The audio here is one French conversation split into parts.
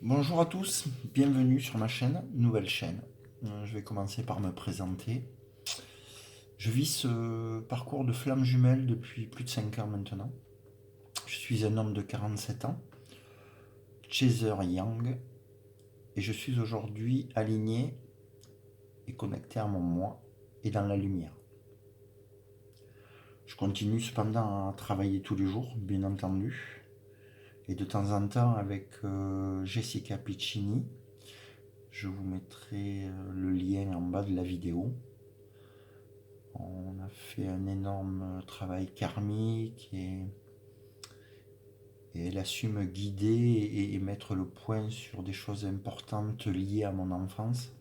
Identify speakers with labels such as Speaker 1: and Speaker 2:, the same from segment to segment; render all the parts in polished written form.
Speaker 1: Bonjour à tous, bienvenue sur ma chaîne, nouvelle chaîne. Je vais commencer par me présenter. Je vis ce parcours de flamme jumelle depuis plus de 5 ans maintenant. Je suis un homme de 47 ans, chaser yang, et je suis aujourd'hui aligné et connecté à mon moi et dans la lumière. Je continue cependant à travailler tous les jours, bien entendu, et de temps en temps avec Jessica Piccini. Je vous mettrai le lien en bas de la vidéo. On a fait un énorme travail karmique et elle a su me guider et mettre le point sur des choses importantes liées à mon enfance,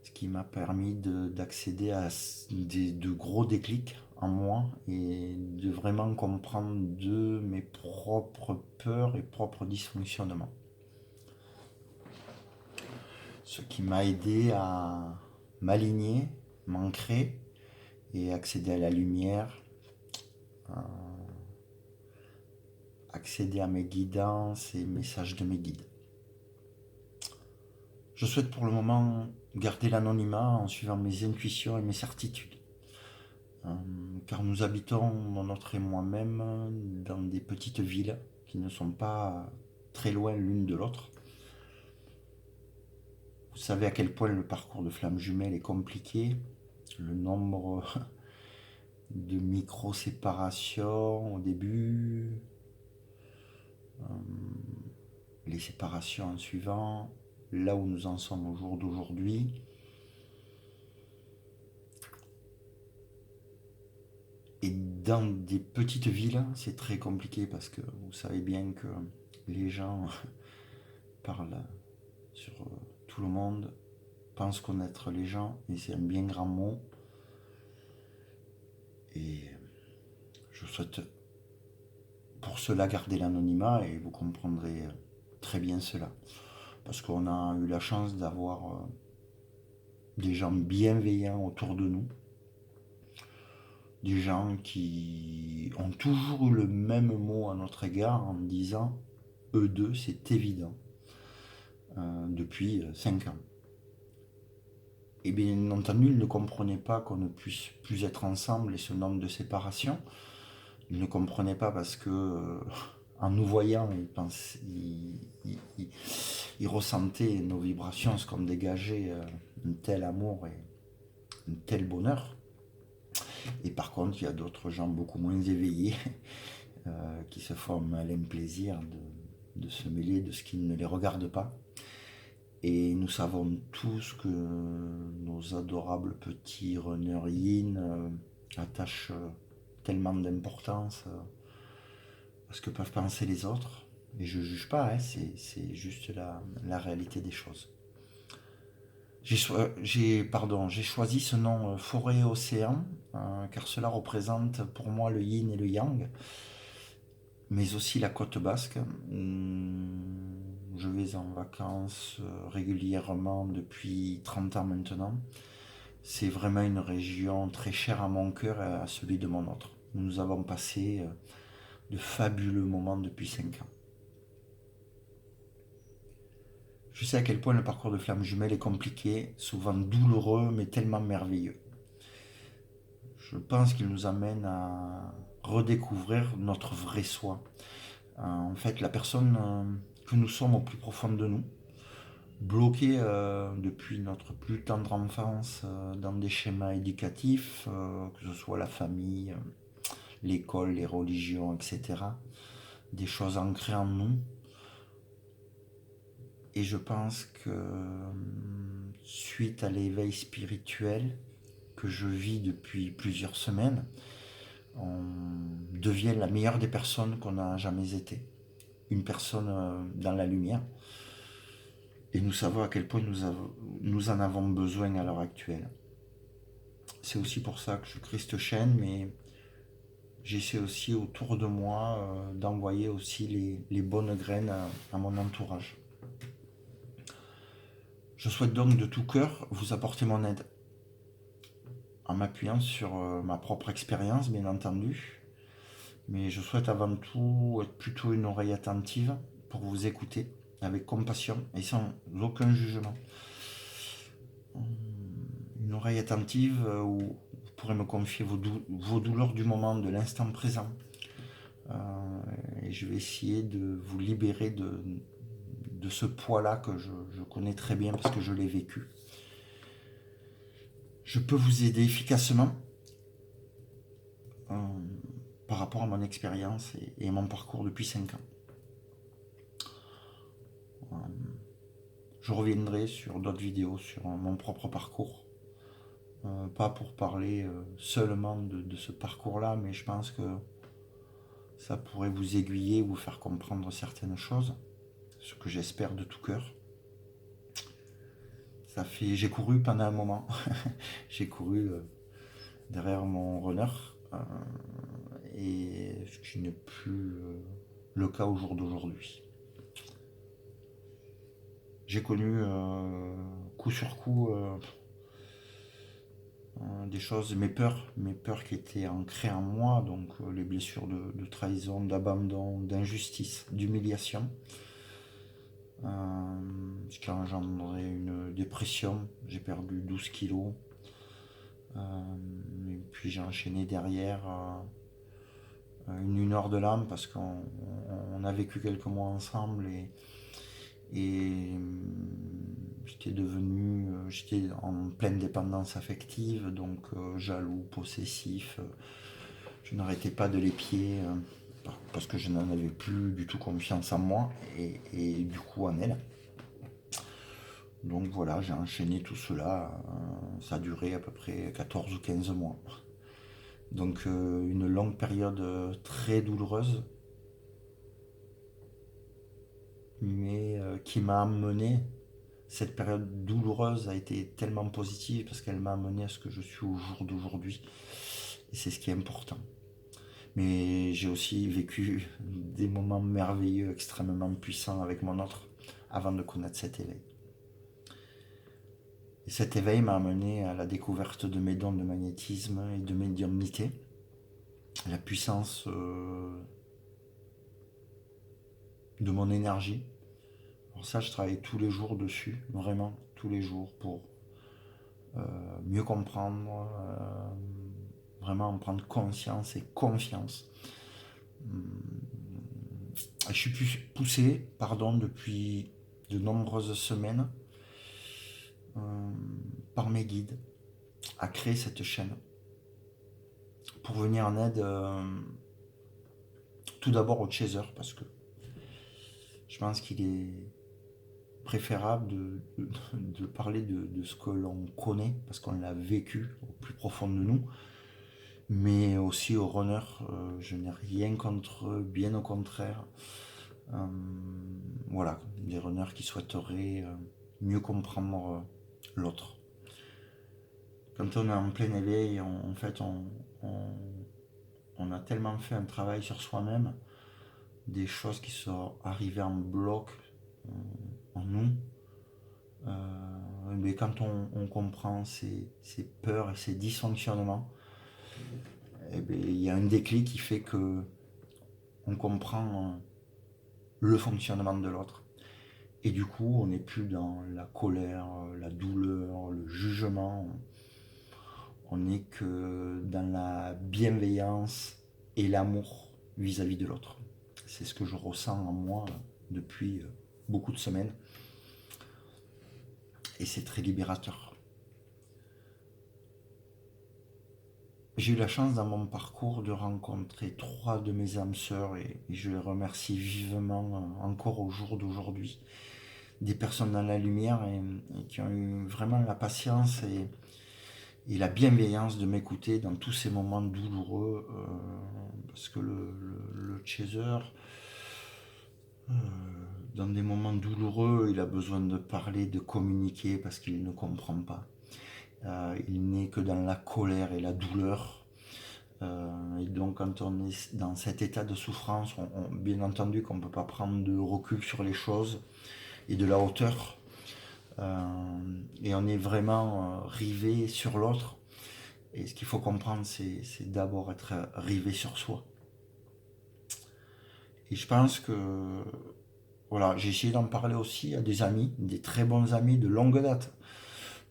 Speaker 1: ce qui m'a permis d'accéder à de gros déclics en moi et de vraiment comprendre de mes propres peurs et propres dysfonctionnements. Ce qui m'a aidé à m'aligner, m'ancrer et accéder à la lumière, accéder à mes guidances et messages de mes guides. Je souhaite pour le moment garder l'anonymat en suivant mes intuitions et mes certitudes. Car nous habitons, mon autre et moi-même, dans des petites villes qui ne sont pas très loin l'une de l'autre. Vous savez à quel point le parcours de flamme jumelle est compliqué, le nombre de micro-séparations au début, les séparations en suivant, là où nous en sommes au jour d'aujourd'hui. Et dans des petites villes, c'est très compliqué parce que vous savez bien que les gens parlent sur tout le monde, pensent connaître les gens, et c'est un bien grand mot. Et je souhaite pour cela garder l'anonymat et vous comprendrez très bien cela. Parce qu'on a eu la chance d'avoir des gens bienveillants autour de nous, des gens qui ont toujours eu le même mot à notre égard en disant eux deux, c'est évident, depuis 5 ans. Et bien entendu, ils ne comprenaient pas qu'on ne puisse plus être ensemble et ce nombre de séparations. Ils ne comprenaient pas parce que, en nous voyant, ils ressentaient nos vibrations, ce qu'on dégageait, un tel amour et un tel bonheur. Et par contre, il y a d'autres gens beaucoup moins éveillés qui se font un malin plaisir de se mêler de ce qui ne les regarde pas. Et nous savons tous que nos adorables petits runners yin attachent tellement d'importance à ce que peuvent penser les autres. Et je ne juge pas, hein, c'est juste la réalité des choses. J'ai choisi ce nom forêt et océan, car cela représente pour moi le yin et le yang, mais aussi la côte basque. Je vais en vacances régulièrement depuis 30 ans maintenant. C'est vraiment une région très chère à mon cœur et à celui de mon autre. Nous avons passé de fabuleux moments depuis 5 ans. Je sais à quel point le parcours de flamme jumelle est compliqué, souvent douloureux, mais tellement merveilleux. Je pense qu'il nous amène à redécouvrir notre vrai soi. En fait, la personne que nous sommes au plus profond de nous, bloqués depuis notre plus tendre enfance dans des schémas éducatifs, que ce soit la famille, l'école, les religions, etc. Des choses ancrées en nous. Et je pense que suite à l'éveil spirituel que je vis depuis plusieurs semaines, on devient la meilleure des personnes qu'on n'a jamais été. Une personne dans la lumière. Et nous savons à quel point nous en avons besoin à l'heure actuelle. C'est aussi pour ça que je crée cette chaîne, mais j'essaie aussi autour de moi d'envoyer aussi les bonnes graines à mon entourage. Je souhaite donc de tout cœur vous apporter mon aide, en m'appuyant sur ma propre expérience, bien entendu, mais je souhaite avant tout être plutôt une oreille attentive pour vous écouter avec compassion et sans aucun jugement. Une oreille attentive où vous pourrez me confier vos douleurs du moment, de l'instant présent. Et je vais essayer de vous libérer de ce poids-là que je connais très bien parce que je l'ai vécu. Je peux vous aider efficacement par rapport à mon expérience et mon parcours depuis 5 ans. Je reviendrai sur d'autres vidéos sur mon propre parcours. Pas pour parler seulement de ce parcours-là, mais je pense que ça pourrait vous aiguiller, vous faire comprendre certaines choses, ce que j'espère de tout cœur. J'ai couru pendant un moment, j'ai couru derrière mon runner, et ce qui n'est plus le cas au jour d'aujourd'hui. J'ai connu coup sur coup des choses, mes peurs qui étaient ancrées en moi, donc les blessures de trahison, d'abandon, d'injustice, d'humiliation, ce qui a engendré une dépression. J'ai perdu 12 kilos, et puis j'ai enchaîné derrière une heure de l'âme parce qu'on a vécu quelques mois ensemble et j'étais en pleine dépendance affective, donc jaloux, possessif. Je n'arrêtais pas de l'épier parce que je n'en avais plus du tout confiance en moi et du coup en elle. Donc voilà, j'ai enchaîné tout cela. Ça a duré à peu près 14 ou 15 mois. Donc une longue période très douloureuse, mais qui m'a amené. Cette période douloureuse a été tellement positive parce qu'elle m'a amené à ce que je suis au jour d'aujourd'hui. Et c'est ce qui est important. Mais j'ai aussi vécu des moments merveilleux, extrêmement puissants avec mon autre avant de connaître cet éveil. Et cet éveil m'a amené à la découverte de mes dons de magnétisme et de médiumnité, la puissance de mon énergie. Alors ça, je travaille tous les jours dessus, vraiment tous les jours, pour mieux comprendre, vraiment en prendre conscience et confiance. Je suis poussé, depuis de nombreuses semaines par mes guides à créer cette chaîne pour venir en aide tout d'abord aux chasers, parce que je pense qu'il est préférable de parler de ce que l'on connaît parce qu'on l'a vécu au plus profond de nous, mais aussi aux runners. Je n'ai rien contre eux, bien au contraire. Voilà, des runners qui souhaiteraient mieux comprendre l'autre. Quand on est en plein éveil, en fait, on a tellement fait un travail sur soi-même, des choses qui sont arrivées en bloc en nous. Mais quand on comprend ces peurs et ces dysfonctionnements, eh bien, il y a un déclic qui fait que on comprend le fonctionnement de l'autre. Et du coup, on n'est plus dans la colère, la douleur, le jugement. On n'est que dans la bienveillance et l'amour vis-à-vis de l'autre. C'est ce que je ressens en moi depuis beaucoup de semaines. Et c'est très libérateur. J'ai eu la chance dans mon parcours de rencontrer 3 de mes âmes sœurs et je les remercie vivement encore au jour d'aujourd'hui. Des personnes dans la lumière et qui ont eu vraiment la patience et la bienveillance de m'écouter dans tous ces moments douloureux, parce que le chaser, dans des moments douloureux, il a besoin de parler, de communiquer parce qu'il ne comprend pas. Il n'est que dans la colère et la douleur. Et donc quand on est dans cet état de souffrance, bien entendu qu'on ne peut pas prendre de recul sur les choses et de la hauteur. Et on est vraiment rivé sur l'autre. Et ce qu'il faut comprendre, c'est d'abord être rivé sur soi. Et je pense que Voilà, j'ai essayé d'en parler aussi à des amis, des très bons amis de longue date.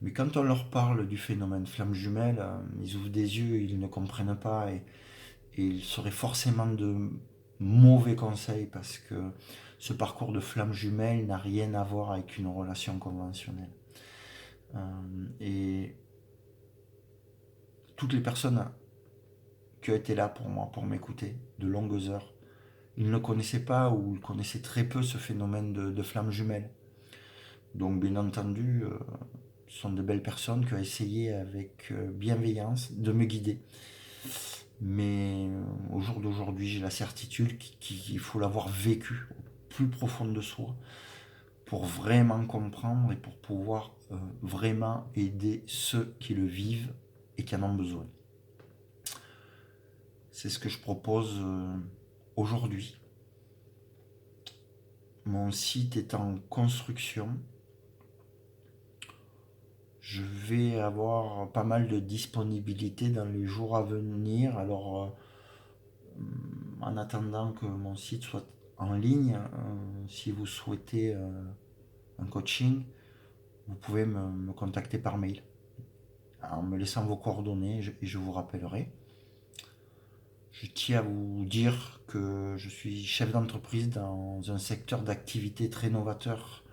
Speaker 1: Mais quand on leur parle du phénomène flamme jumelle, ils ouvrent des yeux, ils ne comprennent pas et ils seraient forcément de mauvais conseils parce que ce parcours de flamme jumelle n'a rien à voir avec une relation conventionnelle. Et toutes les personnes qui ont été là pour moi, pour m'écouter, de longues heures, ils ne connaissaient pas ou ils connaissaient très peu ce phénomène de flamme jumelle. Donc bien entendu, ce sont de belles personnes qui ont essayé avec bienveillance de me guider. Mais au jour d'aujourd'hui, j'ai la certitude qu'il faut l'avoir vécu au plus profond de soi pour vraiment comprendre et pour pouvoir vraiment aider ceux qui le vivent et qui en ont besoin. C'est ce que je propose aujourd'hui. Mon site est en construction. Je vais avoir pas mal de disponibilité dans les jours à venir. Alors, en attendant que mon site soit en ligne, si vous souhaitez un coaching, vous pouvez me contacter par mail en me laissant vos coordonnées et je vous rappellerai. Je tiens à vous dire que je suis chef d'entreprise dans un secteur d'activité très novateur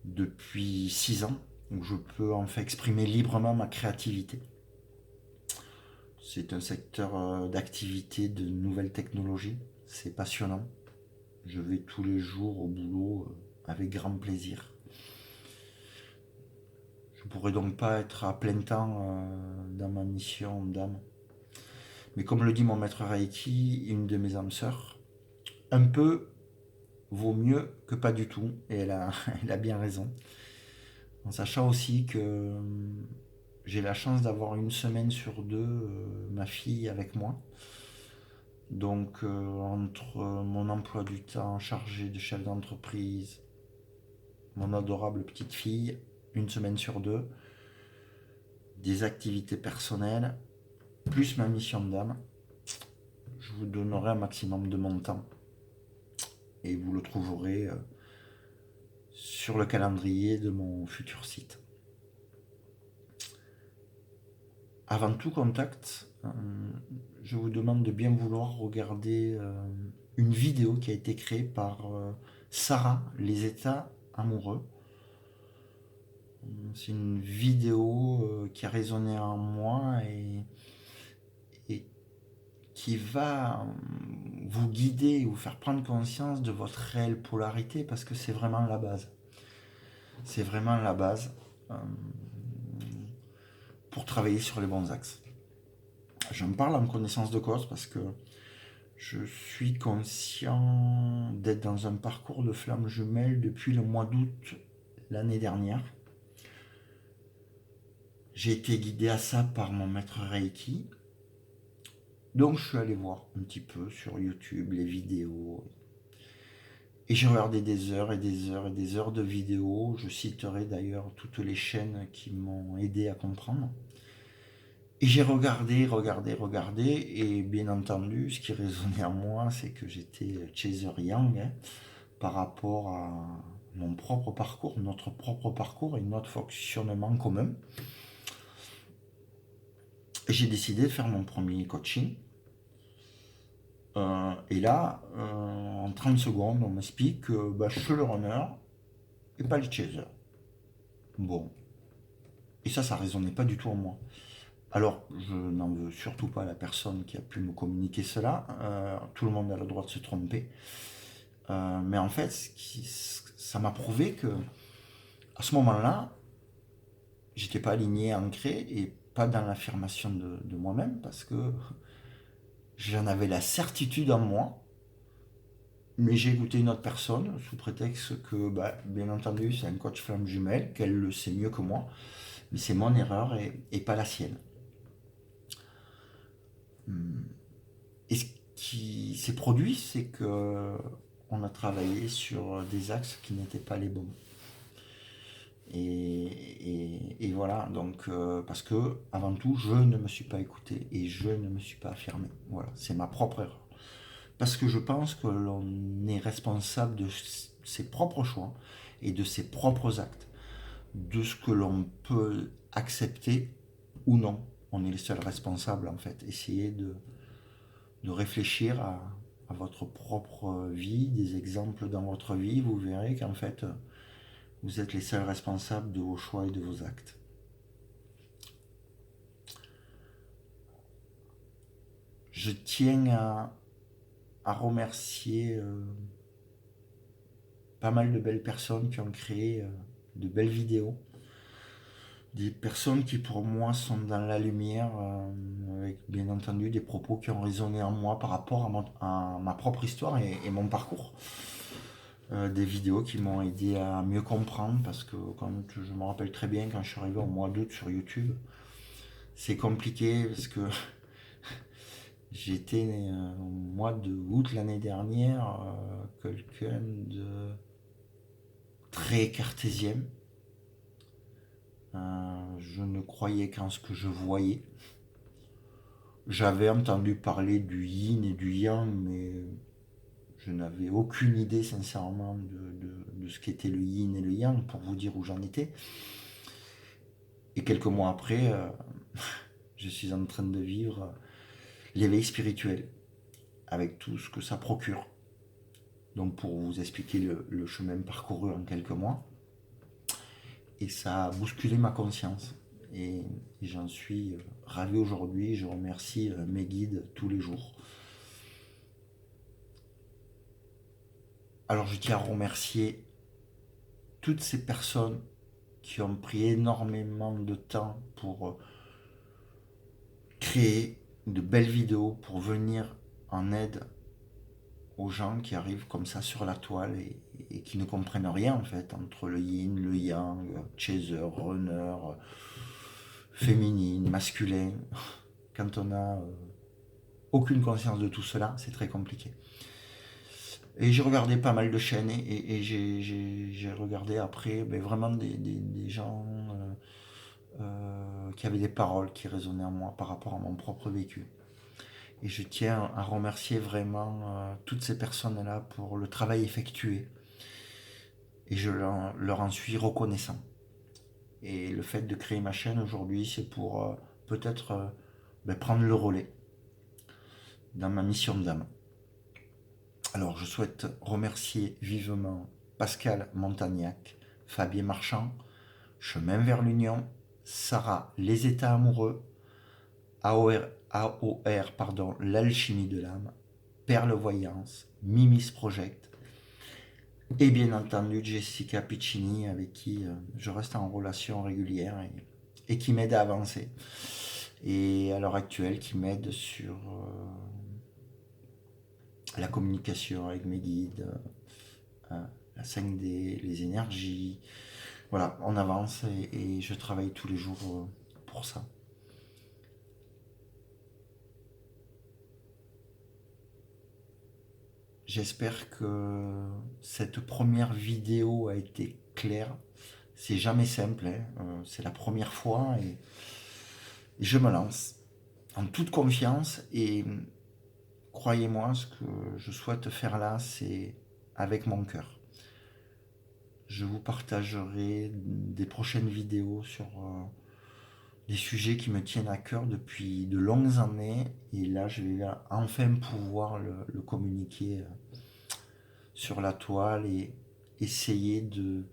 Speaker 1: depuis 6 ans, où je peux en fait exprimer librement ma créativité. C'est un secteur d'activité de nouvelles technologies. C'est passionnant. Je vais tous les jours au boulot avec grand plaisir. Je ne pourrais donc pas être à plein temps dans ma mission d'âme. Mais comme le dit mon maître Reiki, une de mes âmes sœurs, un peu vaut mieux que pas du tout. Et elle a bien raison. En sachant aussi que j'ai la chance d'avoir une semaine sur deux ma fille avec moi. Donc entre mon emploi du temps chargé de chef d'entreprise, mon adorable petite fille, une semaine sur deux, des activités personnelles, plus ma mission d'âme, je vous donnerai un maximum de mon temps. Et vous le trouverez sur le calendrier de mon futur site. Avant tout contact, je vous demande de bien vouloir regarder une vidéo qui a été créée par Sarah, les états amoureux. C'est une vidéo qui a résonné en moi et qui va vous guider et vous faire prendre conscience de votre réelle polarité parce que c'est vraiment la base. C'est vraiment la base pour travailler sur les bons axes. J'en parle en connaissance de cause parce que je suis conscient d'être dans un parcours de flamme jumelle depuis le mois d'août l'année dernière. J'ai été guidé à ça par mon maître Reiki. Donc je suis allé voir un petit peu sur YouTube les vidéos. Et j'ai regardé des heures et des heures et des heures de vidéos. Je citerai d'ailleurs toutes les chaînes qui m'ont aidé à comprendre. Et j'ai regardé, et bien entendu, ce qui résonnait en moi, c'est que j'étais chaser young par rapport à mon propre parcours, notre propre parcours et notre fonctionnement commun. Et j'ai décidé de faire mon premier coaching. Et là, en 30 secondes, on m'explique que je suis le runner et pas le chaser. Bon. Et ça résonnait pas du tout en moi. Alors, je n'en veux surtout pas à la personne qui a pu me communiquer cela. Tout le monde a le droit de se tromper. Mais en fait, ça m'a prouvé que à ce moment-là, j'étais pas aligné, ancré et pas dans l'affirmation de moi-même parce que j'en avais la certitude en moi. Mais j'ai écouté une autre personne sous prétexte que, bien entendu, c'est un coach flamme jumelle, qu'elle le sait mieux que moi, mais c'est mon erreur et pas la sienne. Et ce qui s'est produit, c'est que on a travaillé sur des axes qui n'étaient pas les bons. Et voilà, donc parce que avant tout, je ne me suis pas écouté et je ne me suis pas affirmé. Voilà, c'est ma propre erreur. parce que je pense que l'on est responsable de ses propres choix et de ses propres actes, de ce que l'on peut accepter ou non. On est les seuls responsables en fait. Essayez de réfléchir à votre propre vie, des exemples dans votre vie, vous verrez qu'en fait, vous êtes les seuls responsables de vos choix et de vos actes. Je tiens à remercier pas mal de belles personnes qui ont créé de belles vidéos. Des personnes qui pour moi sont dans la lumière, avec bien entendu des propos qui ont résonné en moi par rapport à ma propre histoire et mon parcours. Des vidéos qui m'ont aidé à mieux comprendre parce que quand je me rappelle très bien quand je suis arrivé au mois d'août sur YouTube, c'est compliqué parce que j'étais au mois d'août l'année dernière quelqu'un de très cartésien. Je ne croyais qu'en ce que je voyais. J'avais entendu parler du yin et du yang, mais je n'avais aucune idée sincèrement de ce qu'était le yin et le yang, pour vous dire où j'en étais. Et quelques mois après, je suis en train de vivre l'éveil spirituel, avec tout ce que ça procure. Donc pour vous expliquer le chemin parcouru en quelques mois, et ça a bousculé ma conscience. Et j'en suis ravi aujourd'hui, je remercie mes guides tous les jours. Alors je tiens à remercier toutes ces personnes qui ont pris énormément de temps pour créer de belles vidéos, pour venir en aide aux gens qui arrivent comme ça sur la toile et qui ne comprennent rien en fait entre le yin, le yang, chaser, runner, féminine, masculin. Quand on n'a aucune conscience de tout cela, c'est très compliqué. Et j'ai regardé pas mal de chaînes et j'ai regardé après vraiment des gens qui avaient des paroles qui résonnaient en moi par rapport à mon propre vécu. Et je tiens à remercier vraiment toutes ces personnes-là pour le travail effectué. Et je leur en suis reconnaissant. Et le fait de créer ma chaîne aujourd'hui, c'est pour peut-être prendre le relais dans ma mission d'âme. Alors je souhaite remercier vivement Pascal Montagnac, Fabien Marchand, Chemin vers l'Union, Sarah Les États Amoureux, AOR pardon, L'Alchimie de l'âme, Perle Voyance, Mimis Project, et bien entendu Jessica Piccini avec qui je reste en relation régulière et qui m'aide à avancer. Et à l'heure actuelle qui m'aide sur la communication avec mes guides, la 5D, les énergies. Voilà, on avance et je travaille tous les jours pour ça. J'espère que cette première vidéo a été claire. C'est jamais simple, hein. C'est la première fois et je me lance en toute confiance et croyez-moi, ce que je souhaite faire là, c'est avec mon cœur. Je vous partagerai des prochaines vidéos sur des sujets qui me tiennent à cœur depuis de longues années et là je vais enfin pouvoir le communiquer sur la toile et essayer de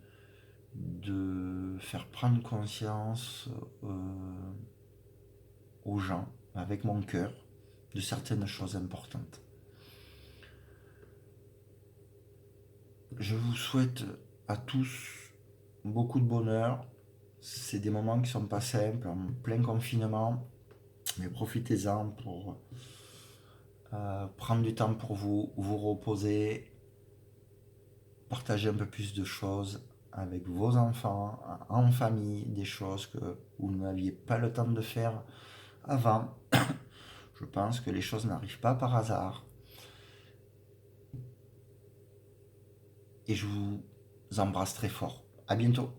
Speaker 1: faire prendre conscience aux gens avec mon cœur de certaines choses importantes. Je vous souhaite à tous beaucoup de bonheur. C'est des moments qui sont pas simples, en plein confinement, mais profitez-en pour prendre du temps pour vous, vous reposer, partager un peu plus de choses avec vos enfants, en famille, des choses que vous n'aviez pas le temps de faire avant. Je pense que les choses n'arrivent pas par hasard. Et je vous embrasse très fort. À bientôt.